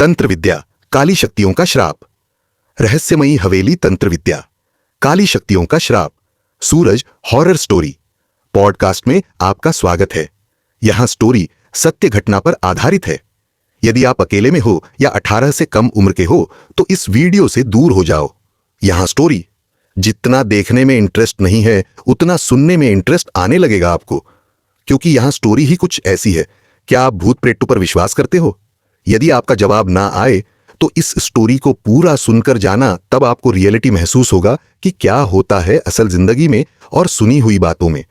तंत्र विद्या, काली शक्तियों का श्राप। रहस्यमयी हवेली तंत्र विद्या, काली शक्तियों का श्राप। सूरज हॉरर स्टोरी पॉडकास्ट में आपका स्वागत है। यहां स्टोरी सत्य घटना पर आधारित है। यदि आप अकेले में हो या 18 से कम उम्र के हो तो इस वीडियो से दूर हो जाओ। यहां स्टोरी जितना देखने में इंटरेस्ट नहीं है उतना सुनने में इंटरेस्ट आने लगेगा आपको, क्योंकि यहां स्टोरी ही कुछ ऐसी है। क्या आप भूत प्रेतों पर विश्वास करते हो? यदि आपका जवाब ना आए तो इस स्टोरी को पूरा सुनकर जाना, तब आपको रियलिटी महसूस होगा कि क्या होता है असल जिंदगी में और सुनी हुई बातों में।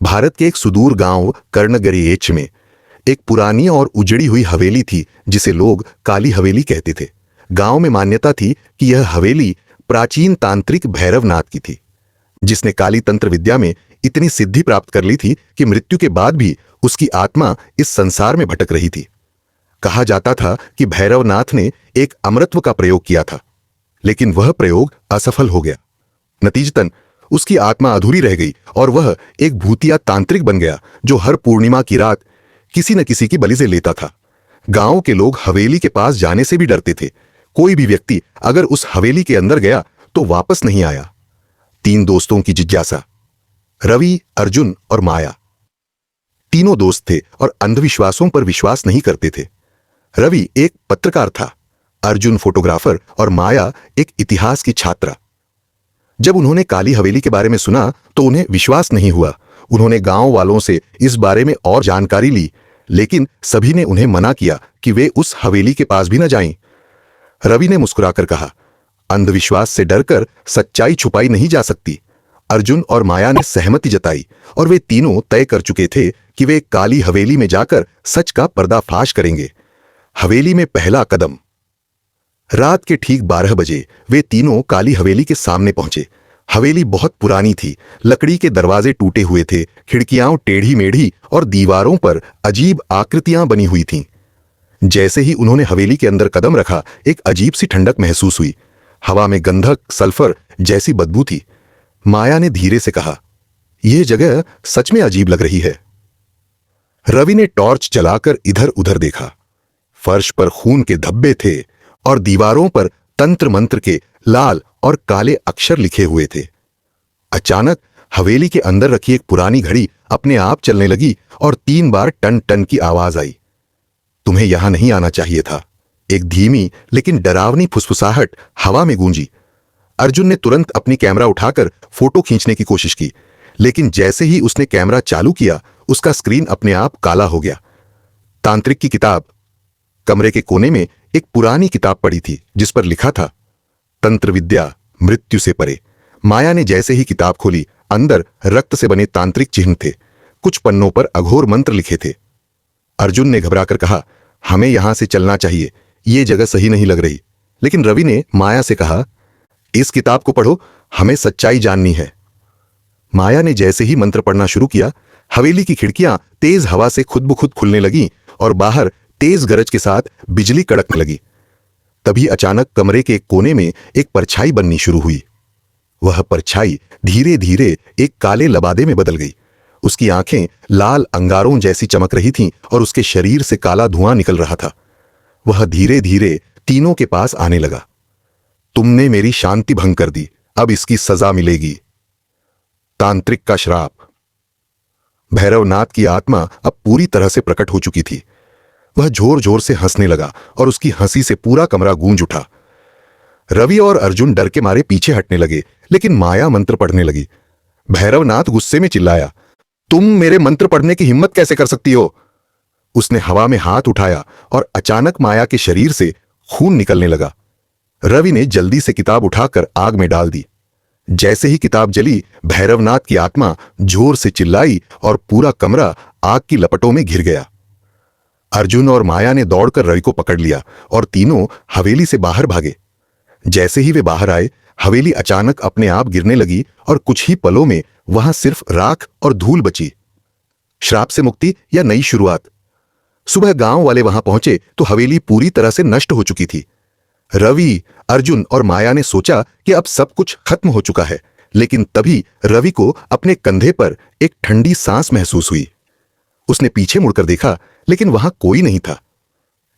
भारत के एक सुदूर गांव कर्णगरीएच में एक पुरानी और उजड़ी हुई हवेली थी जिसे लोग काली हवेली कहते थे। गांव में मान्यता थी कि यह हवेली प्राचीन तांत्रिक भैरवनाथ की थी, जिसने काली तंत्र विद्या में इतनी सिद्धि प्राप्त कर ली थी कि मृत्यु के बाद भी उसकी आत्मा इस संसार में भटक रही थी। कहा जाता था कि भैरवनाथ ने एक अमरत्व का प्रयोग किया था, लेकिन वह प्रयोग असफल हो गया। नतीजतन उसकी आत्मा अधूरी रह गई और वह एक भूतिया तांत्रिक बन गया जो हर पूर्णिमा की रात किसी न किसी की बलि से लेता था। गांव के लोग हवेली के पास जाने से भी डरते थे। कोई भी व्यक्ति अगर उस हवेली के अंदर गया तो वापस नहीं आया। 3 दोस्तों की जिज्ञासा। रवि, अर्जुन और माया। तीनों दोस्त थे और अंधविश्वासों पर विश्वास नहीं करते थे। रवि एक पत्रकार था, अर्जुन फोटोग्राफर और माया एक इतिहास की छात्रा। जब उन्होंने काली हवेली के बारे में सुना तो उन्हें विश्वास नहीं हुआ। उन्होंने गांव वालों से इस बारे में और जानकारी ली, लेकिन सभी ने उन्हें मना किया कि वे उस हवेली के पास भी न जाएं। रवि ने मुस्कुराकर कहा, अंधविश्वास से डरकर सच्चाई छुपाई नहीं जा सकती। अर्जुन और माया ने सहमति जताई और वे तीनों तय कर चुके थे कि वे काली हवेली में जाकर सच का पर्दाफाश करेंगे। हवेली में पहला कदम। रात के ठीक 12 बजे वे तीनों काली हवेली के सामने पहुंचे। हवेली बहुत पुरानी थी, लकड़ी के दरवाजे टूटे हुए थे, खिड़कियां टेढ़ी मेढ़ी और दीवारों पर अजीब आकृतियां बनी हुई थीं। जैसे ही उन्होंने हवेली के अंदर कदम रखा, एक अजीब सी ठंडक महसूस हुई। हवा में गंधक, सल्फर जैसी बदबू थी। माया ने धीरे से कहा, यह जगह सच में अजीब लग रही है। रवि ने टॉर्च जलाकर इधर उधर देखा। फर्श पर खून के धब्बे थे और दीवारों पर तंत्र मंत्र के लाल और काले अक्षर लिखे हुए थे। अचानक हवेली के अंदर रखी एक पुरानी घड़ी अपने आप चलने लगी और 3 बार टन टन की आवाज आई। तुम्हें यहां नहीं आना चाहिए था। एक धीमी लेकिन डरावनी फुसफुसाहट हवा में गूंजी। अर्जुन ने तुरंत अपनी कैमरा उठाकर फोटो खींचने की कोशिश की, लेकिन जैसे ही उसने कैमरा चालू किया उसका स्क्रीन अपने आप काला हो गया। तांत्रिक की किताब। कमरे के कोने में एक पुरानी किताब पड़ी थी जिस पर लिखा था, तंत्र विद्या मृत्यु से परे। माया ने जैसे ही किताब खोली, अंदर रक्त से बने तांत्रिक चिन्ह थे। कुछ पन्नों पर अघोर मंत्र लिखे थे। अर्जुन ने घबराकर कहा, हमें यहां से चलना चाहिए, ये जगह सही नहीं लग रही। लेकिन रवि ने माया से कहा, इस किताब को पढ़ो, हमें सच्चाई जाननी है। माया ने जैसे ही मंत्र पढ़ना शुरू किया, हवेली की खिड़कियां तेज हवा से खुद ब खुद खुलने लगीं और बाहर तेज गरज के साथ बिजली कड़कने लगी। तभी अचानक कमरे के एक कोने में एक परछाई बननी शुरू हुई। वह परछाई धीरे धीरे एक काले लबादे में बदल गई। उसकी आंखें लाल अंगारों जैसी चमक रही थीं और उसके शरीर से काला धुआं निकल रहा था। वह धीरे धीरे तीनों के पास आने लगा। तुमने मेरी शांति भंग कर दी, अब इसकी सजा मिलेगी। तांत्रिक का श्राप। भैरवनाथ की आत्मा अब पूरी तरह से प्रकट हो चुकी थी। वह जोर जोर से हंसने लगा और उसकी हंसी से पूरा कमरा गूंज उठा। रवि और अर्जुन डर के मारे पीछे हटने लगे, लेकिन माया मंत्र पढ़ने लगी। भैरवनाथ गुस्से में चिल्लाया, तुम मेरे मंत्र पढ़ने की हिम्मत कैसे कर सकती हो? उसने हवा में हाथ उठाया और अचानक माया के शरीर से खून निकलने लगा। रवि ने जल्दी से किताब उठाकर आग में डाल दी। जैसे ही किताब जली, भैरवनाथ की आत्मा जोर से चिल्लाई और पूरा कमरा आग की लपटों में घिर गया। अर्जुन और माया ने दौड़कर रवि को पकड़ लिया और तीनों हवेली से बाहर भागे। जैसे ही वे बाहर आए, हवेली अचानक अपने आप गिरने लगी और कुछ ही पलों में वहां सिर्फ राख और धूल बची। श्राप से मुक्ति या नई शुरुआत। सुबह गांव वाले वहां पहुंचे तो हवेली पूरी तरह से नष्ट हो चुकी थी। रवि, अर्जुन और माया ने सोचा कि अब सब कुछ खत्म हो चुका है, लेकिन तभी रवि को अपने कंधे पर एक ठंडी सांस महसूस हुई। उसने पीछे मुड़कर देखा, लेकिन वहां कोई नहीं था।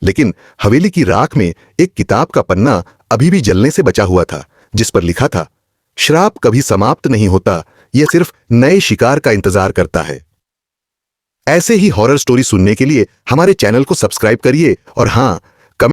लेकिन हवेली की राख में एक किताब का पन्ना अभी भी जलने से बचा हुआ था, जिस पर लिखा था, श्राप कभी समाप्त नहीं होता, यह सिर्फ नए शिकार का इंतजार करता है। ऐसे ही हॉरर स्टोरी सुनने के लिए हमारे चैनल को सब्सक्राइब करिए और हाँ,